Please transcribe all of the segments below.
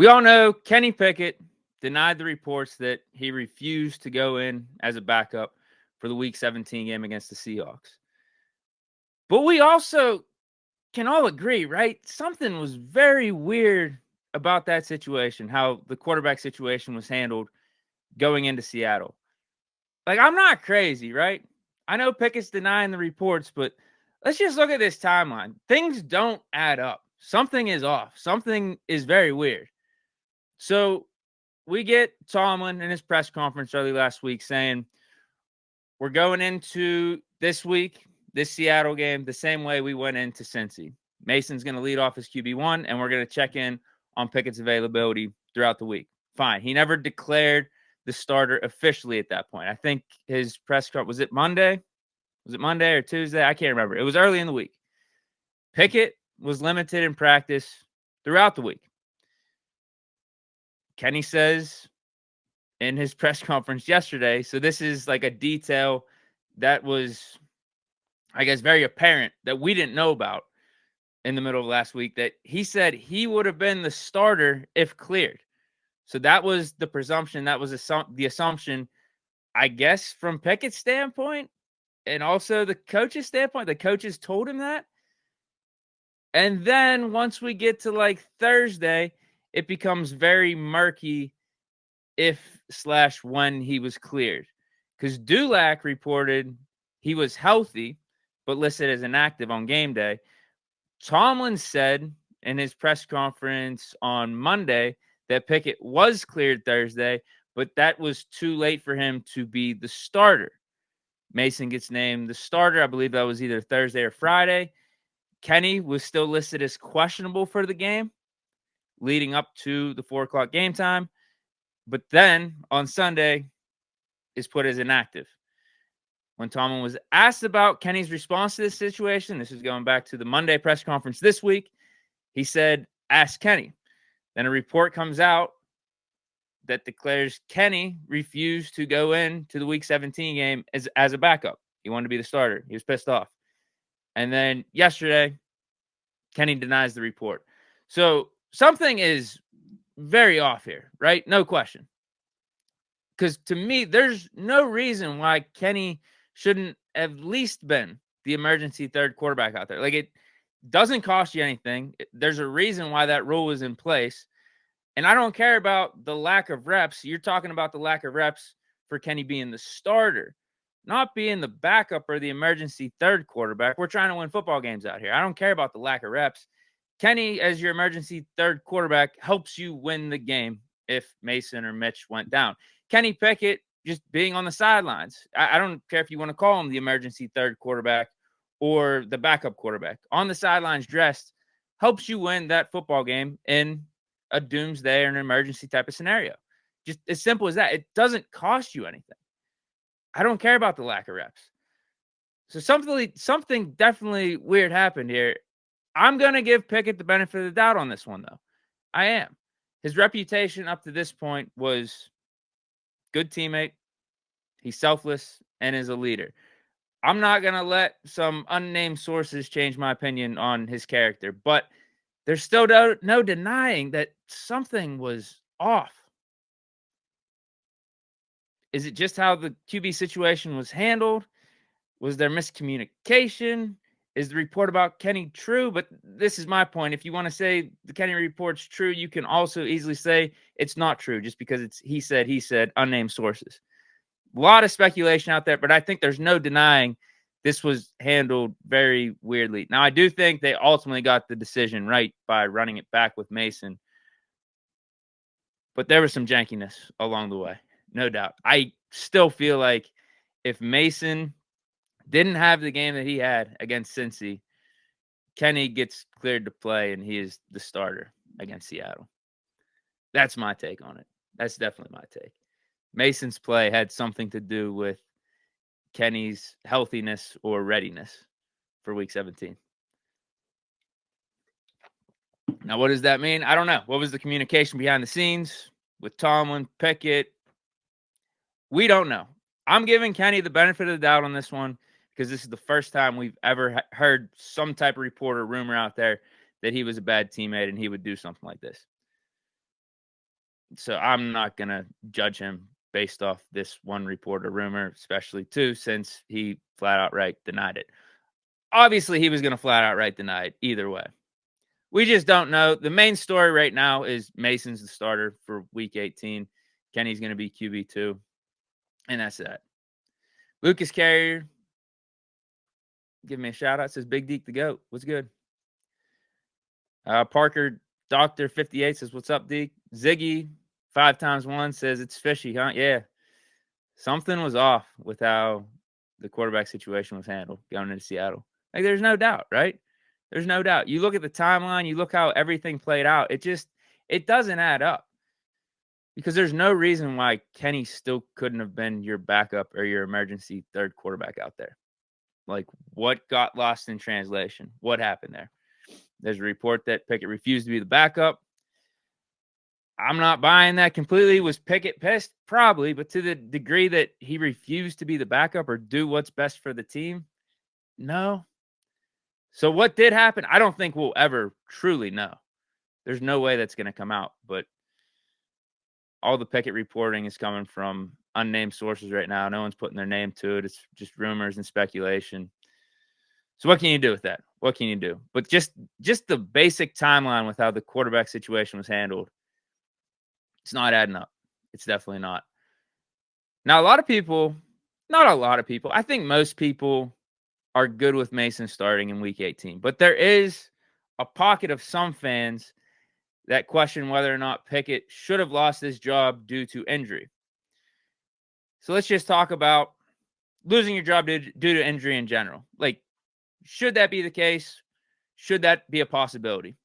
We all know Kenny Pickett denied the reports that he refused to go in as a backup for the Week 17 game against the Seahawks. But we also can all agree, right? Something was very weird about that situation, how the quarterback situation was handled going into Seattle. Like, I'm not crazy, right? I know Pickett's denying the reports, but let's just look at this timeline. Things don't add up. Something is off. Something is very weird. So we get Tomlin in his press conference early last week saying, we're going into this week, this Seattle game, the same way we went into Cincy. Mason's going to lead off as QB1, and we're going to check in on Pickett's availability throughout the week. Fine. He never declared the starter officially at that point. I think his press conference, was it Monday? Was it Monday or Tuesday? I can't remember. It was early in the week. Pickett was limited in practice throughout the week. Kenny says in his press conference yesterday, so this is like a detail that was, I guess, very apparent that we didn't know about in the middle of last week, that he said he would have been the starter if cleared. So that was the presumption. That was the assumption, I guess, from Pickett's standpoint and also the coach's standpoint. The coaches told him that. And then once we get to like Thursday, it becomes very murky if/when he was cleared. Because Dulac reported he was healthy, but listed as inactive on game day. Tomlin said in his press conference on Monday that Pickett was cleared Thursday, but that was too late for him to be the starter. Mason gets named the starter. I believe that was either Thursday or Friday. Kenny was still listed as questionable for the game leading up to the 4 o'clock game time. But then on Sunday is put as inactive. When Tomlin was asked about Kenny's response to this situation, this is going back to the Monday press conference this week, he said, ask Kenny. Then a report comes out that declares Kenny refused to go in to the Week 17 game as a backup. He wanted to be the starter. He was pissed off. And then yesterday, Kenny denies the report. So something is very off here, right? No question. Because to me, there's no reason why Kenny shouldn't have at least been the emergency third quarterback out there. Like, it doesn't cost you anything. There's a reason why that rule is in place. And I don't care about the lack of reps. You're talking about the lack of reps for Kenny being the starter, not being the backup or the emergency third quarterback. We're trying to win football games out here. I don't care about the lack of reps. Kenny, as your emergency third quarterback, helps you win the game if Mason or Mitch went down. Kenny Pickett just being on the sidelines. I don't care if you want to call him the emergency third quarterback or the backup quarterback. On the sidelines dressed helps you win that football game in a doomsday or an emergency type of scenario. Just as simple as that. It doesn't cost you anything. I don't care about the lack of reps. So something definitely weird happened here. I'm going to give Pickett the benefit of the doubt on this one, though. I am. His reputation up to this point was good teammate. He's selfless and is a leader. I'm not going to let some unnamed sources change my opinion on his character, but there's still no denying that something was off. Is it just how the QB situation was handled? Was there miscommunication? Is the report about Kenny true? But this is my point. If you want to say the Kenny report's true, you can also easily say it's not true just because it's he said, unnamed sources. A lot of speculation out there, but I think there's no denying this was handled very weirdly. Now, I do think they ultimately got the decision right by running it back with Mason. But there was some jankiness along the way, no doubt. I still feel like if Mason didn't have the game that he had against Cincy, Kenny gets cleared to play and he is the starter against Seattle. That's my take on it. That's definitely my take. Mason's play had something to do with Kenny's healthiness or readiness for Week 17. Now, what does that mean? I don't know. What was the communication behind the scenes with Tomlin, Pickett? We don't know. I'm giving Kenny the benefit of the doubt on this one because this is the first time we've ever heard some type of report or rumor out there that he was a bad teammate and he would do something like this. So I'm not going to judge him based off this one report or rumor, especially too, since he flat outright denied it. Obviously, he was going to flat outright deny it either way. We just don't know. The main story right now is Mason's the starter for week 18. Kenny's going to be QB2. And that's that. Lucas Carrier, give me a shout out. Says Big Deke the GOAT. What's good? Parker Doctor 58 says, what's up, Deke? Ziggy 5x1 says it's fishy, huh? Yeah. Something was off with how the quarterback situation was handled going into Seattle. Like, there's no doubt, right? There's no doubt. You look at the timeline, you look how everything played out. It doesn't add up. Because there's no reason why Kenny still couldn't have been your backup or your emergency third quarterback out there. Like, what got lost in translation? What happened there? There's a report that Pickett refused to be the backup. I'm not buying that completely. Was Pickett pissed? Probably, but to the degree that he refused to be the backup or do what's best for the team, no. So what did happen? I don't think we'll ever truly know. There's no way that's going to come out, but all the Pickett reporting is coming from unnamed sources right now. No one's putting their name to it. It's just rumors and speculation. So what can you do with that? What can you do? But just the basic timeline with how the quarterback situation was handled, it's not adding up. It's definitely not. Now, not a lot of people, I think most people are good with Mason starting in week 18. But there is a pocket of some fans that question whether or not Pickett should have lost his job due to injury. So let's just talk about losing your job due to injury in general. Like, should that be the case? Should that be a possibility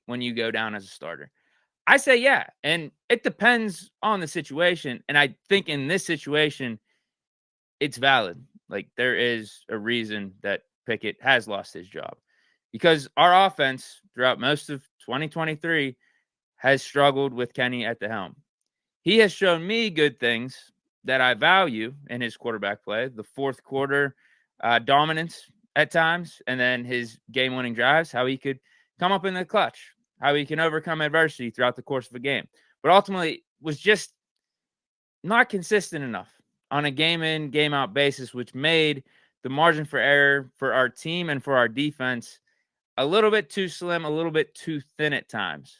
when you go down as a starter? I say yeah, and it depends on the situation. And I think in this situation, it's valid. Like, there is a reason that Pickett has lost his job. Because our offense throughout most of 2023 has struggled with Kenny at the helm. He has shown me good things that I value in his quarterback play. The fourth quarter dominance at times, and then his game-winning drives, how he could come up in the clutch, how he can overcome adversity throughout the course of a game. But ultimately was just not consistent enough on a game-in, game-out basis, which made the margin for error for our team and for our defense a little bit too slim, a little bit too thin at times.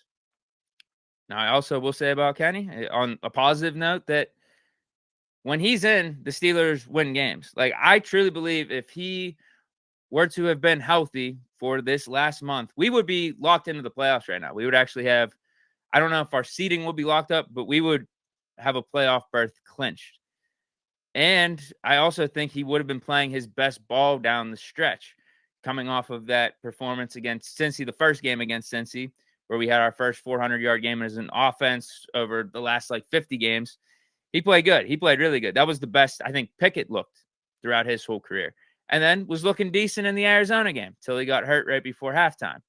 Now, I also will say about Kenny, on a positive note, that when he's in, the Steelers win games. Like, I truly believe if he were to have been healthy for this last month, we would be locked into the playoffs right now. We would actually have, I don't know if our seeding will be locked up, but we would have a playoff berth clinched. And I also think he would have been playing his best ball down the stretch, coming off of that performance against Cincy, the first game against Cincy, where we had our first 400-yard game as an offense over the last 50 games. He played good. He played really good. That was the best I think Pickett looked throughout his whole career. And then was looking decent in the Arizona game till he got hurt right before halftime.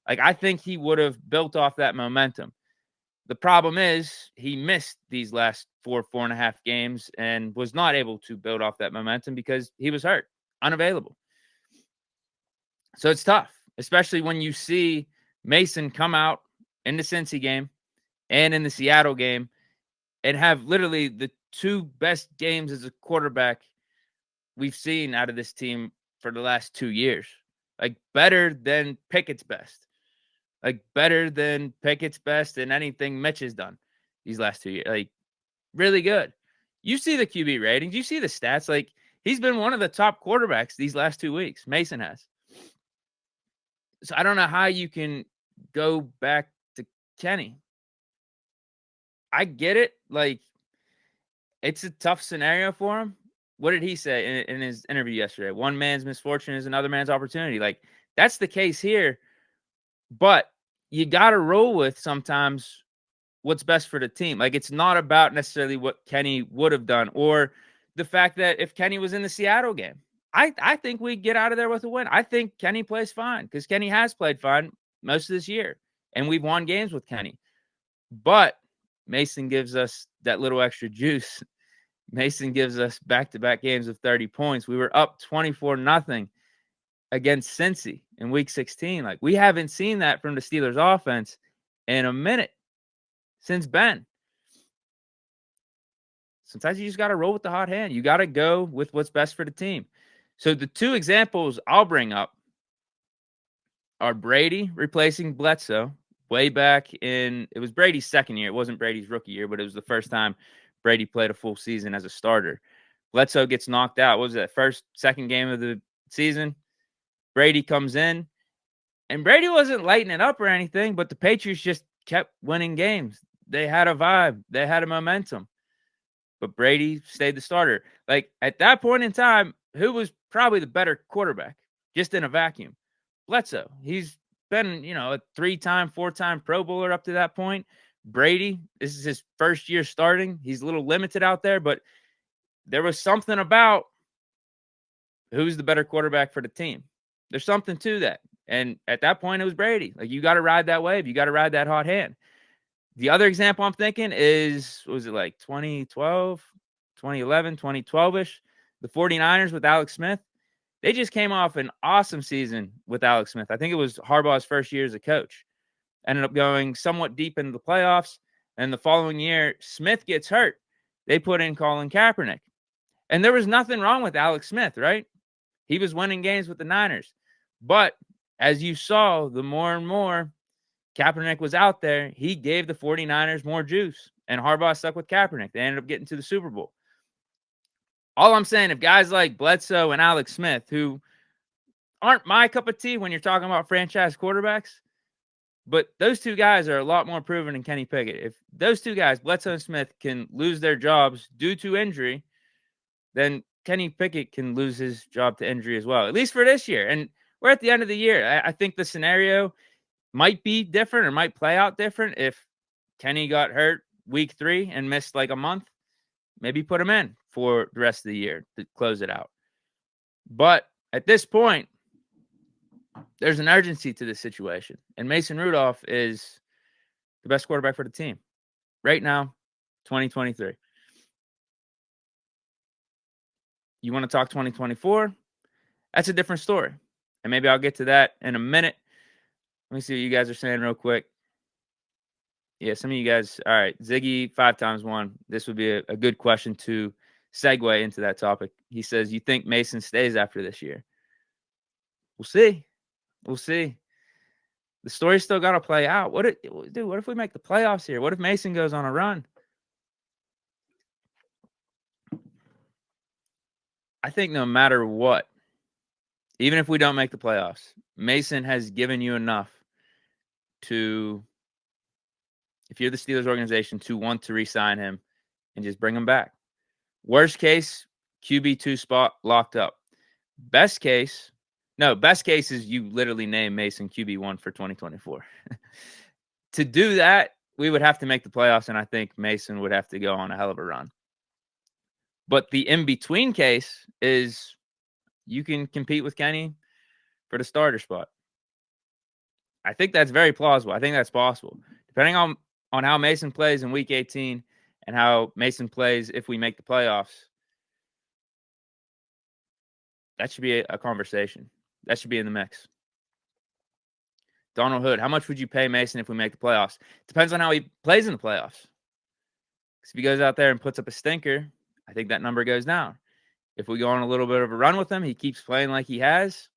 Like, I think he would have built off that momentum. The problem is he missed these last 4.5 games and was not able to build off that momentum because he was hurt, unavailable. So it's tough, especially when you see Mason come out in the Cincy game and in the Seattle game and have literally the two best games as a quarterback we've seen out of this team for the last 2 years. Like, better than Pickett's best. Like, better than Pickett's best and anything Mitch has done these last 2 years. Like, really good. You see the QB ratings. You see the stats. Like, he's been one of the top quarterbacks these last 2 weeks. Mason has. So I don't know how you can go back to Kenny. I get it. Like, it's a tough scenario for him. What did he say in his interview yesterday? One man's misfortune is another man's opportunity. Like, that's the case here. But you got to roll with sometimes what's best for the team. Like, it's not about necessarily what Kenny would have done or the fact that if Kenny was in the Seattle game, I think we get out of there with a win. I think Kenny plays fine because Kenny has played fine most of this year, and we've won games with Kenny. But Mason gives us that little extra juice. Mason gives us back-to-back games of 30 points. We were up 24-0 against Cincy in week 16. Like, we haven't seen that from the Steelers offense in a minute since Ben. sometimes you just got to roll with the hot hand. You got to go with what's best for the team. So the two examples I'll bring up are Brady replacing Bledsoe way back in, it was Brady's second year. It wasn't Brady's rookie year, but it was the first time Brady played a full season as a starter. Bledsoe gets knocked out. What was that, second game of the season? Brady comes in, and Brady wasn't lighting it up or anything, but the Patriots just kept winning games. They had a vibe. They had a momentum. But Brady stayed the starter. Like, at that point in time, who was probably the better quarterback, just in a vacuum? Bledsoe. He's been, a 3-time, 4-time Pro Bowler up to that point. Brady, this is his first year starting. He's a little limited out there, but there was something about who's the better quarterback for the team. There's something to that. And at that point, it was Brady. Like, you got to ride that wave. You got to ride that hot hand. The other example I'm thinking is, what was it, like 2012, 2011, 2012-ish? The 49ers with Alex Smith. They just came off an awesome season with Alex Smith. I think it was Harbaugh's first year as a coach. Ended up going somewhat deep into the playoffs. And the following year, Smith gets hurt. They put in Colin Kaepernick. And there was nothing wrong with Alex Smith, right? He was winning games with the Niners. But as you saw, the more and more Kaepernick was out there, he gave the 49ers more juice. And Harbaugh stuck with Kaepernick. They ended up getting to the Super Bowl. All I'm saying, if guys like Bledsoe and Alex Smith, who aren't my cup of tea when you're talking about franchise quarterbacks, but those two guys are a lot more proven than Kenny Pickett. If those two guys, Bledsoe and Smith, can lose their jobs due to injury, then Kenny Pickett can lose his job to injury as well, at least for this year. And we're at the end of the year. I think the scenario might be different or might play out different if Kenny got hurt week 3 and missed like a month. Maybe put him in for the rest of the year to close it out. But at this point, there's an urgency to this situation. And Mason Rudolph is the best quarterback for the team right now, 2023. You want to talk 2024? That's a different story. And maybe I'll get to that in a minute. Let me see what you guys are saying real quick. Yeah, some of you guys, all right, Ziggy 5x1. This would be a good question to segue into that topic. He says, you think Mason stays after this year? We'll see. We'll see. The story's still got to play out. What if we make the playoffs here? What if Mason goes on a run? I think no matter what, even if we don't make the playoffs, Mason has given you enough to, if you're the Steelers organization, to want to re-sign him and just bring him back. Worst case, QB2 spot locked up. Best case is you literally name Mason QB1 for 2024. To do that, we would have to make the playoffs, and I think Mason would have to go on a hell of a run. But the in-between case is you can compete with Kenny for the starter spot. I think that's very plausible. I think that's possible. Depending on how Mason plays in Week 18 and how Mason plays if we make the playoffs, that should be a conversation. That should be in the mix. Donald Hood, how much would you pay Mason if we make the playoffs? Depends on how he plays in the playoffs. Because if he goes out there and puts up a stinker, I think that number goes down. If we go on a little bit of a run with him, he keeps playing like he has,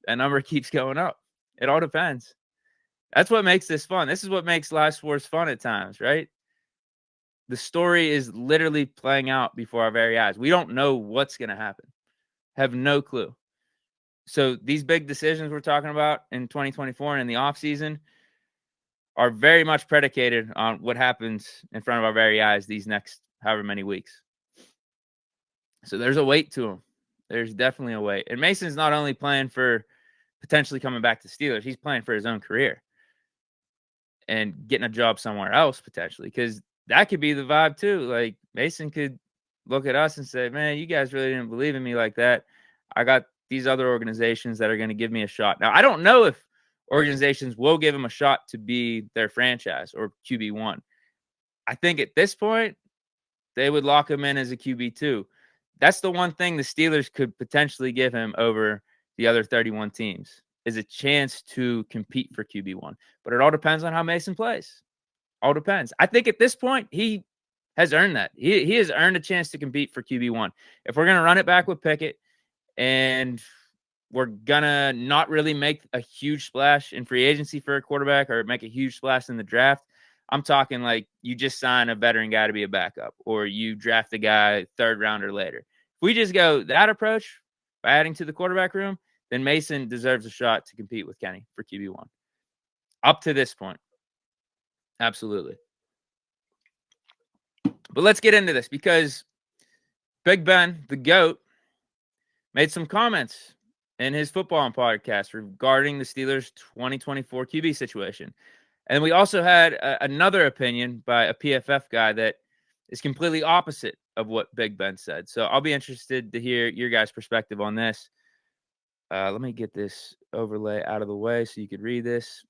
that number keeps going up. It all depends. That's what makes this fun. This is what makes live sports fun at times, right? The story is literally playing out before our very eyes. We don't know what's going to happen. Have no clue. So these big decisions we're talking about in 2024 and in the offseason are very much predicated on what happens in front of our very eyes these next however many weeks. So there's a weight to him. There's definitely a weight. And Mason's not only playing for potentially coming back to Steelers, he's playing for his own career and getting a job somewhere else potentially, because that could be the vibe too. Like, Mason could look at us and say, man, you guys really didn't believe in me like that. I got these other organizations that are going to give me a shot. Now, I don't know if organizations will give him a shot to be their franchise or QB1. I think at this point, they would lock him in as a QB2. That's the one thing the Steelers could potentially give him over the other 31 teams, is a chance to compete for QB1. But it all depends on how Mason plays. All depends. I think at this point, he has earned that. He has earned a chance to compete for QB1. If we're going to run it back with Pickett and we're going to not really make a huge splash in free agency for a quarterback or make a huge splash in the draft, I'm talking like you just sign a veteran guy to be a backup or you draft a guy 3rd round or later. If we just go that approach by adding to the quarterback room, then Mason deserves a shot to compete with Kenny for QB1. Up to this point. Absolutely. But let's get into this because Big Ben, the GOAT, made some comments in his football podcast regarding the Steelers' 2024 QB situation. And we also had another opinion by a PFF guy that is completely opposite of what Big Ben said. So I'll be interested to hear your guys' perspective on this. Let me get this overlay out of the way so you could read this.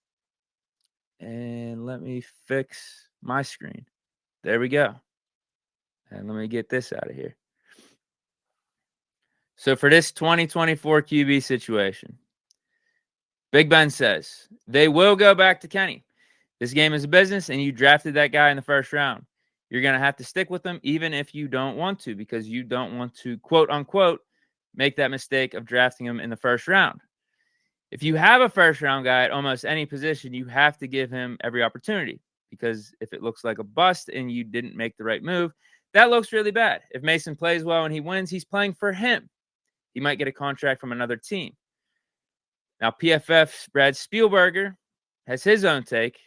And let me fix my screen. There we go. And let me get this out of here. So for this 2024 QB situation, Big Ben says, they will go back to Kenny. This game is a business, and you drafted that guy in the 1st round. You're going to have to stick with him even if you don't want to, because you don't want to, quote unquote, make that mistake of drafting him in the 1st round. If you have a 1st round guy at almost any position, you have to give him every opportunity, because if it looks like a bust and you didn't make the right move, that looks really bad. If Mason plays well and he wins, he's playing for him. He might get a contract from another team. Now, PFF's Brad Spielberger has his own take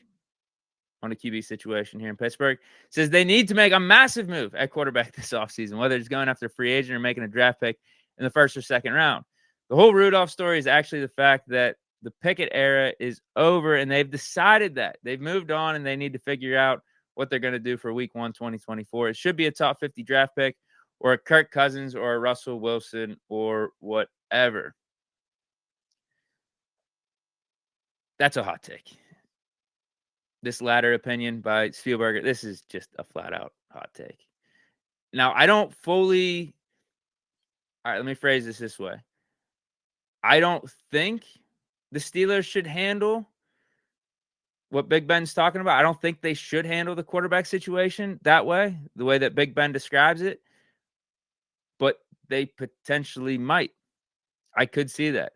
on the QB situation here in Pittsburgh. Says they need to make a massive move at quarterback this offseason, whether it's going after a free agent or making a draft pick in the 1st or 2nd round. The whole Rudolph story is actually the fact that the Pickett era is over, and they've decided that. They've moved on, and they need to figure out what they're going to do for Week 1, 2024. It should be a top 50 draft pick or a Kirk Cousins or a Russell Wilson or whatever. That's a hot take. This latter opinion by Spielberger, this is just a flat-out hot take. Now, I don't fully... All right, let me phrase this way. I don't think the Steelers should handle what Big Ben's talking about. I don't think they should handle the quarterback situation that way, the way that Big Ben describes it. But they potentially might. I could see that.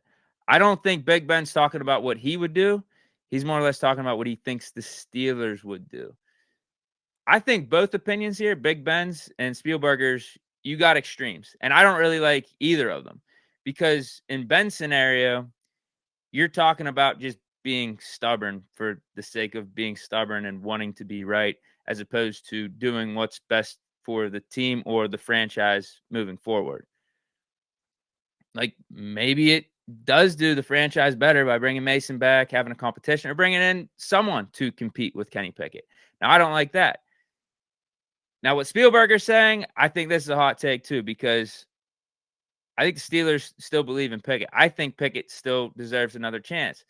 I don't think Big Ben's talking about what he would do. He's more or less talking about what he thinks the Steelers would do. I think both opinions here, Big Ben's and Spielberger's, you got extremes. And I don't really like either of them. Because in Ben's scenario, you're talking about just being stubborn for the sake of being stubborn and wanting to be right, as opposed to doing what's best for the team or the franchise moving forward. Like, maybe it does do the franchise better by bringing Mason back, having a competition, or bringing in someone to compete with Kenny Pickett. Now, I don't like that. Now, what Spielberger's saying, I think this is a hot take too, because I think the Steelers still believe in Pickett. I think Pickett still deserves another chance.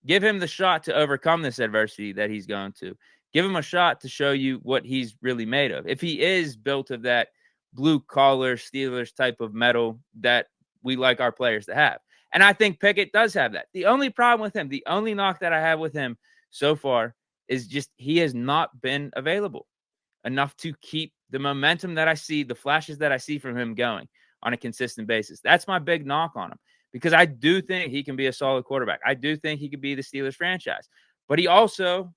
Give him the shot to overcome this adversity that he's going to. Give him a shot to show you what he's really made of. If he is built of that blue-collar Steelers type of metal that we like our players to have. And I think Pickett does have that. The only problem with him, the only knock that I have with him so far is just he has not been available enough to keep the momentum that I see, the flashes that I see from him going on a consistent basis. That's my big knock on him, because I do think he can be a solid quarterback. I do think he could be the Steelers franchise. But he also,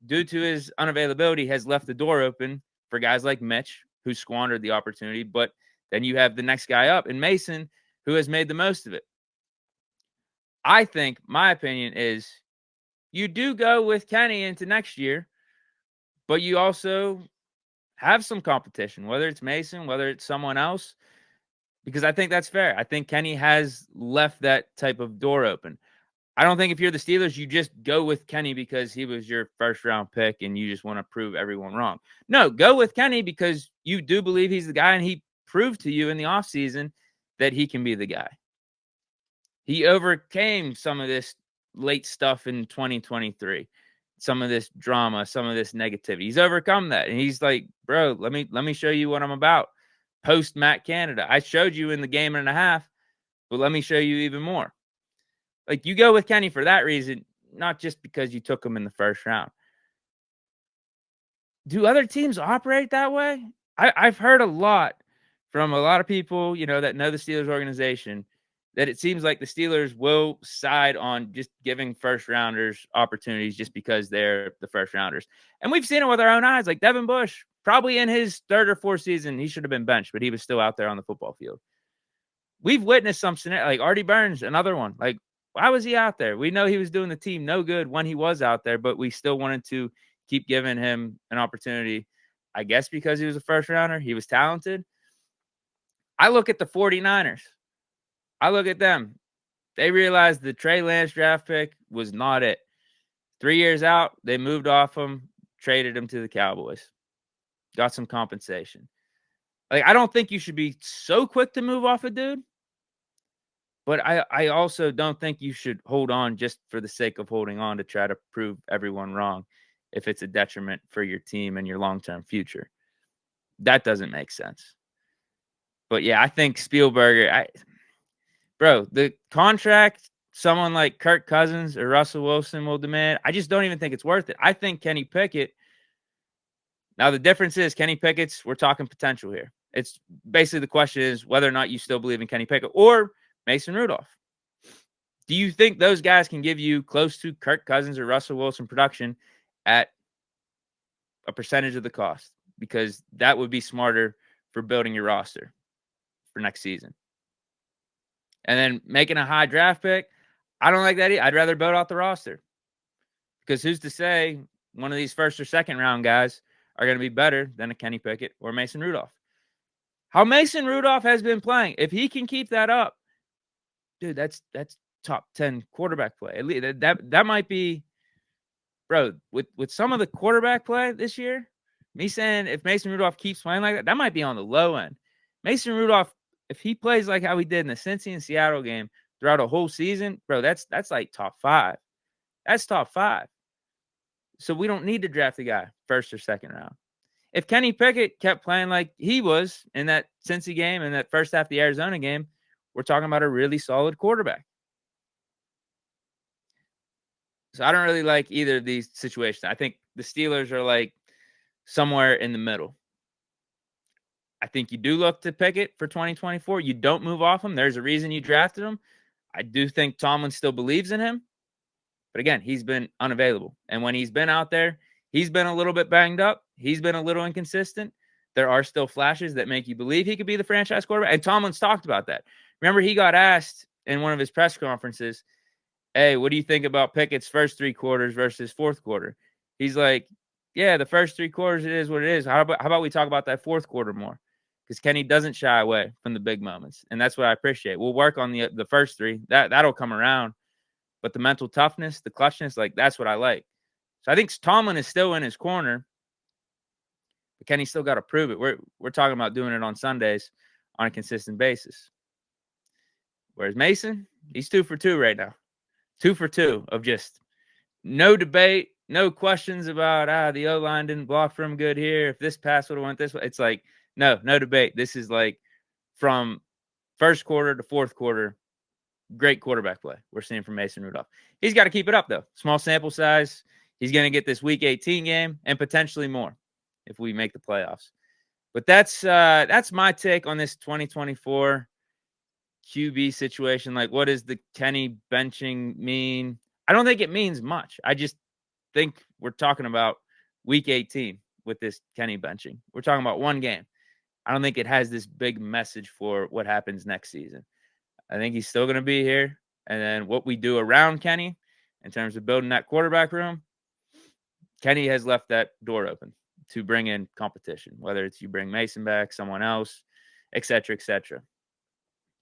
due to his unavailability, has left the door open for guys like Mitch, who squandered the opportunity. But then you have the next guy up in Mason, who has made the most of it. I think my opinion is you do go with Kenny into next year, but you also have some competition, whether it's Mason, whether it's someone else, because I think that's fair. I think Kenny has left that type of door open. I don't think if you're the Steelers, you just go with Kenny because he was your first-round pick and you just want to prove everyone wrong. No, go with Kenny because you do believe he's the guy, and he proved to you in the offseason that he can be the guy. He overcame some of this late stuff in 2023, some of this drama, some of this negativity. He's overcome that, and he's like, bro, let me show you what I'm about. Post Matt Canada, I showed you in the game and a half, but let me show you even more. Like, you go with Kenny for that reason, not just because you took him in the first round. do other teams operate that way? I've heard a lot from a lot of people, that know the Steelers organization, that it seems like the Steelers will side on just giving first rounders opportunities just because they're the first rounders. And we've seen it with our own eyes. Like Devin Bush, probably in his third or fourth season, he should have been benched, but he was still out there on the football field. We've witnessed some scenario, like Artie Burns, another one. Like, why was he out there? We know he was doing the team no good when he was out there, but we still wanted to keep giving him an opportunity. I guess because he was a first rounder, he was talented. I look at the 49ers. I look at them. They realized the Trey Lance draft pick was not it. 3 years out, they moved off him, traded him to the Cowboys. Got some compensation. Like, I don't think you should be so quick to move off a dude. But I also don't think you should hold on just for the sake of holding on to try to prove everyone wrong if it's a detriment for your team and your long-term future. That doesn't make sense. But yeah, I think Spielberger, the contract someone like Kirk Cousins or Russell Wilson will demand, I just don't even think it's worth it. I think Kenny Pickett, now the difference is Kenny Pickett's, we're talking potential here. It's basically the question is whether or not you still believe in Kenny Pickett or Mason Rudolph. Do you think those guys can give you close to Kirk Cousins or Russell Wilson production at a percentage of the cost? Because that would be smarter for building your roster for next season. And then making a high draft pick, I don't like that either. I'd rather build out the roster. Because who's to say one of these first or second round guys are going to be better than a Kenny Pickett or Mason Rudolph? How Mason Rudolph has been playing, if he can keep that up, dude, that's top 10 quarterback play. At least that might be, bro, with some of the quarterback play this year, me saying if Mason Rudolph keeps playing like that might be on the low end. Mason Rudolph, if he plays like how he did in the Cincy and Seattle game throughout a whole season, bro, that's like top 5. That's top 5. So we don't need to draft a guy first or second round. If Kenny Pickett kept playing like he was in that Cincy game and that first half of the Arizona game, we're talking about a really solid quarterback. So I don't really like either of these situations. I think the Steelers are like somewhere in the middle. I think you do look to Pickett for 2024. You don't move off him. There's a reason you drafted him. I do think Tomlin still believes in him. But again, he's been unavailable. And when he's been out there, he's been a little bit banged up. He's been a little inconsistent. There are still flashes that make you believe he could be the franchise quarterback. And Tomlin's talked about that. Remember, he got asked in one of his press conferences, hey, what do you think about Pickett's first 3 quarters versus fourth quarter? He's like, yeah, the first 3 quarters, it is what it is. How about we talk about that fourth quarter more? Because Kenny doesn't shy away from the big moments. And that's what I appreciate. We'll work on the first 3. That'll come around. But the mental toughness, the clutchness, like that's what I like. So I think Tomlin is still in his corner. But Kenny still got to prove it. We're talking about doing it on Sundays on a consistent basis. Whereas Mason, he's 2 for 2 right now. 2 for 2 of just no debate, no questions about, the O-line didn't block for him good here. If this pass would have went this way, it's like, no debate. This is like from first quarter to fourth quarter, great quarterback play we're seeing from Mason Rudolph. He's got to keep it up, though. Small sample size. He's going to get this Week 18 game and potentially more if we make the playoffs. But that's my take on this 2024 QB situation. Like, what does the Kenny benching mean? I don't think it means much. I just think we're talking about Week 18 with this Kenny benching. We're talking about one game. I don't think it has this big message for what happens next season. I think he's still going to be here. And then what we do around Kenny in terms of building that quarterback room, Kenny has left that door open to bring in competition, whether it's you bring Mason back, someone else, et cetera, et cetera.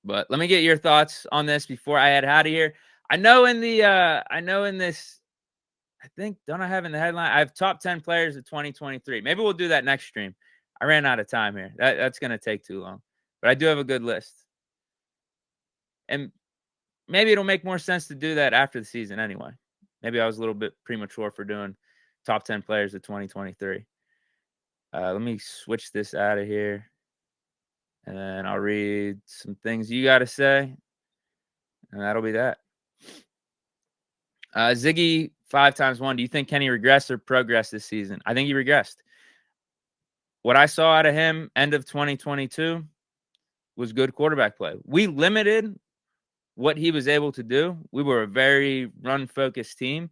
But let me get your thoughts on this before I head out of here. I know in this, I think, don't I have in the headline? I have top 10 players of 2023. Maybe we'll do that next stream. I ran out of time here. That's going to take too long. But I do have a good list. And maybe it'll make more sense to do that after the season anyway. Maybe I was a little bit premature for doing top 10 players of 2023. Let me switch this out of here. And then I'll read some things you got to say. And that'll be that. Ziggy 5x1. Do you think Kenny regressed or progressed this season? I think he regressed. what I saw out of him end of 2022 was good quarterback play. We limited what he was able to do. We were a very run-focused team.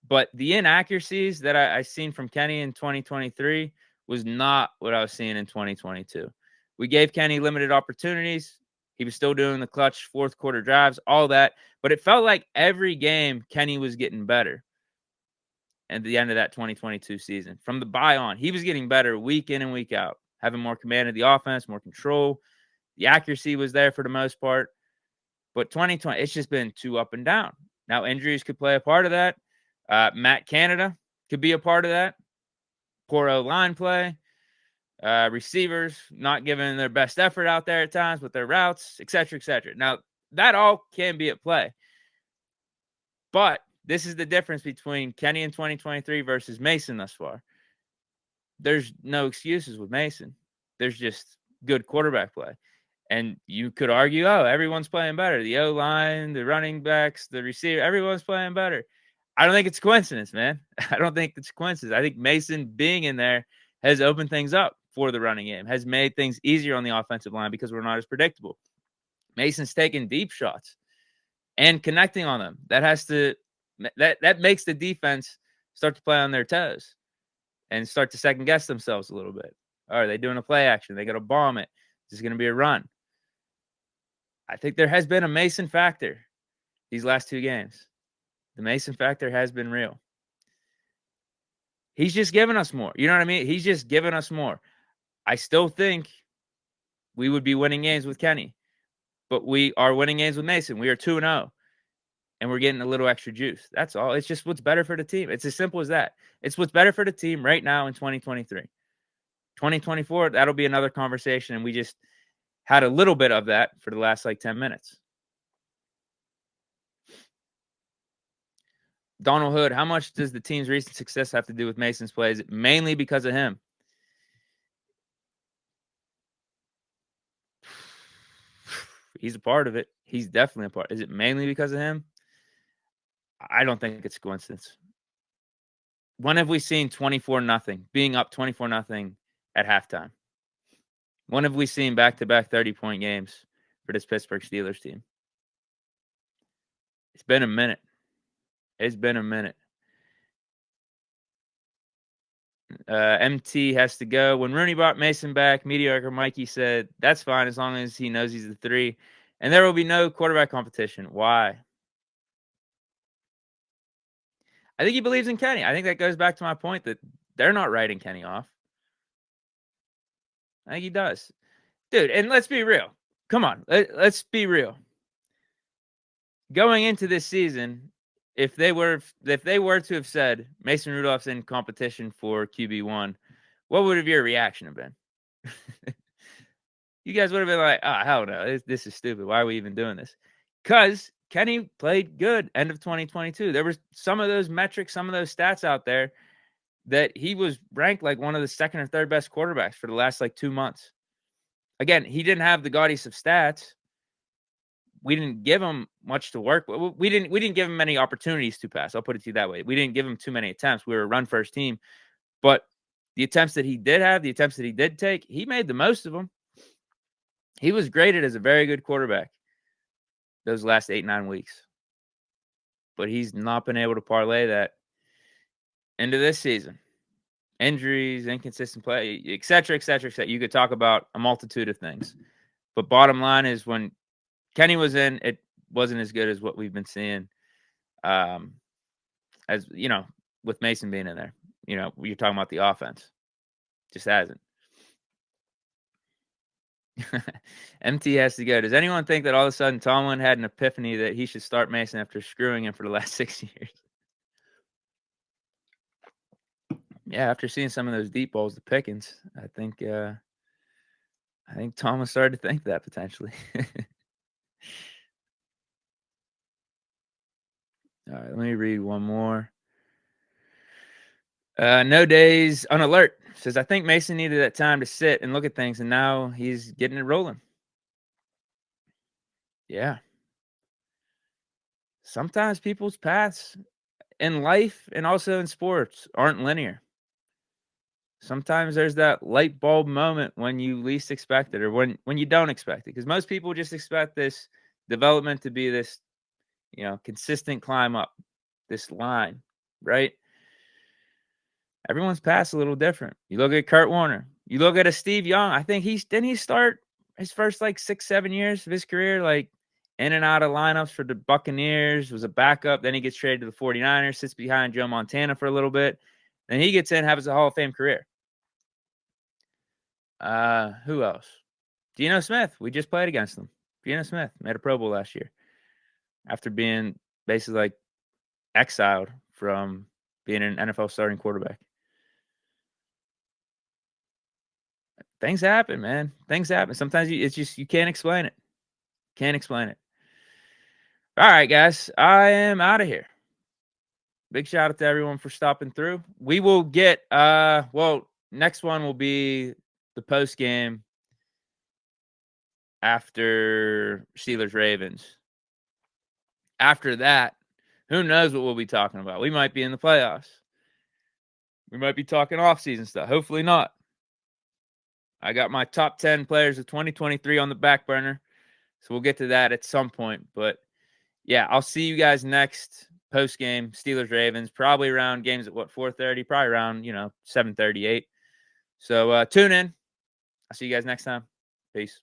But the inaccuracies that I seen from Kenny in 2023 was not what I was seeing in 2022. We gave Kenny limited opportunities. He was still doing the clutch fourth quarter drives, all that. But it felt like every game Kenny was getting better at the end of that 2022 season. From the bye on, he was getting better week in and week out, having more command of the offense, more control. The accuracy was there for the most part. But 2020, it's just been too up and down. Now, injuries could play a part of that. Matt Canada could be a part of that. Poor O-line play. Receivers not giving their best effort out there at times with their routes, et cetera, et cetera. Now, that all can be at play. But this is the difference between Kenny in 2023 versus Mason thus far. There's no excuses with Mason. There's just good quarterback play. And you could argue, oh, everyone's playing better. The O-line, the running backs, the receiver, everyone's playing better. I don't think it's coincidence, man. I don't think it's coincidence. I think Mason being in there has opened things up for the running game, has made things easier on the offensive line because we're not as predictable. Mason's taking deep shots and connecting on them. That makes the defense start to play on their toes and start to second guess themselves a little bit. Are they doing a play action? They got to bomb it. This is going to be a run. I think there has been a Mason factor these last two games. The Mason factor has been real. He's just giving us more. You know what I mean? He's just giving us more. I still think we would be winning games with Kenny, but we are winning games with Mason. We are 2-0, and we're getting a little extra juice. That's all. It's just what's better for the team. It's as simple as that. It's what's better for the team right now in 2023. 2024, that'll be another conversation, and we just had a little bit of that for the last 10 minutes. Donald Hood, how much does the team's recent success have to do with Mason's play? Is it mainly because of him? He's a part of it. He's definitely a part. Is it mainly because of him? I don't think it's a coincidence. When have we seen 24-0, being up 24-0 at halftime? When have we seen back-to-back 30-point games for this Pittsburgh Steelers team? It's been a minute. It's been a minute. MT has to go. When Rooney brought Mason back, mediocre Mikey said, that's fine as long as he knows he's the 3. And there will be no quarterback competition. Why? I think he believes in Kenny. I think that goes back to my point that they're not writing Kenny off. I think he does. Dude, and let's be real. Come on. Let's be real. Going into this season, if they were to have said Mason Rudolph's in competition for QB1, what would have your reaction have been? You guys would have been like, oh, hell no, this is stupid. Why are we even doing this? Because Kenny played good end of 2022. There were some of those metrics, some of those stats out there that he was ranked like one of the second or third best quarterbacks for the last 2 months. Again, he didn't have the gaudiest of stats. We didn't give him much to work with. We didn't give him many opportunities to pass. I'll put it to you that way. We didn't give him too many attempts. We were a run-first team. But the attempts that he did have, the attempts that he did take, he made the most of them. He was graded as a very good quarterback those last 8-9 weeks. But he's not been able to parlay that into this season. Injuries, inconsistent play, et cetera, et cetera, et cetera. You could talk about a multitude of things. But bottom line is when Kenny was in, it wasn't as good as what we've been seeing. As you know, with Mason being in there, you're talking about the offense. Just hasn't. MT has to go. Does anyone think that all of a sudden Tomlin had an epiphany that he should start Mason after screwing him for the last 6 years? Yeah, after seeing some of those deep balls to Pickens, I think Tomlin started to think that potentially. All right, let me read one more. No Days on Alert says, I think Mason needed that time to sit and look at things, and now he's getting it rolling. Yeah. Sometimes people's paths in life and also in sports aren't linear. sometimes there's that light bulb moment when you least expect it or when you don't expect it. Because most people just expect this development to be this, consistent climb up this line, right? Everyone's path's a little different. You look at Kurt Warner. You look at a Steve Young. I think didn't he start his first 6-7 years of his career, in and out of lineups for the Buccaneers, was a backup. Then he gets traded to the 49ers, sits behind Joe Montana for a little bit. Then he gets in, has a Hall of Fame career. Who else? Geno Smith. We just played against him. Geno Smith made a Pro Bowl last year after being basically exiled from being an NFL starting quarterback. Things happen, man. Things happen. Sometimes you can't explain it. Can't explain it. All right, guys. I am out of here. Big shout out to everyone for stopping through. We will get next one will be the post game after Steelers Ravens. After that, who knows what we'll be talking about? We might be in the playoffs. We might be talking off-season stuff. Hopefully not. I got my top 10 players of 2023 on the back burner. So we'll get to that at some point. But yeah, I'll see you guys next post-game, Steelers-Ravens, probably around games at 4:30, probably around, 7:38. So tune in. I'll see you guys next time. Peace.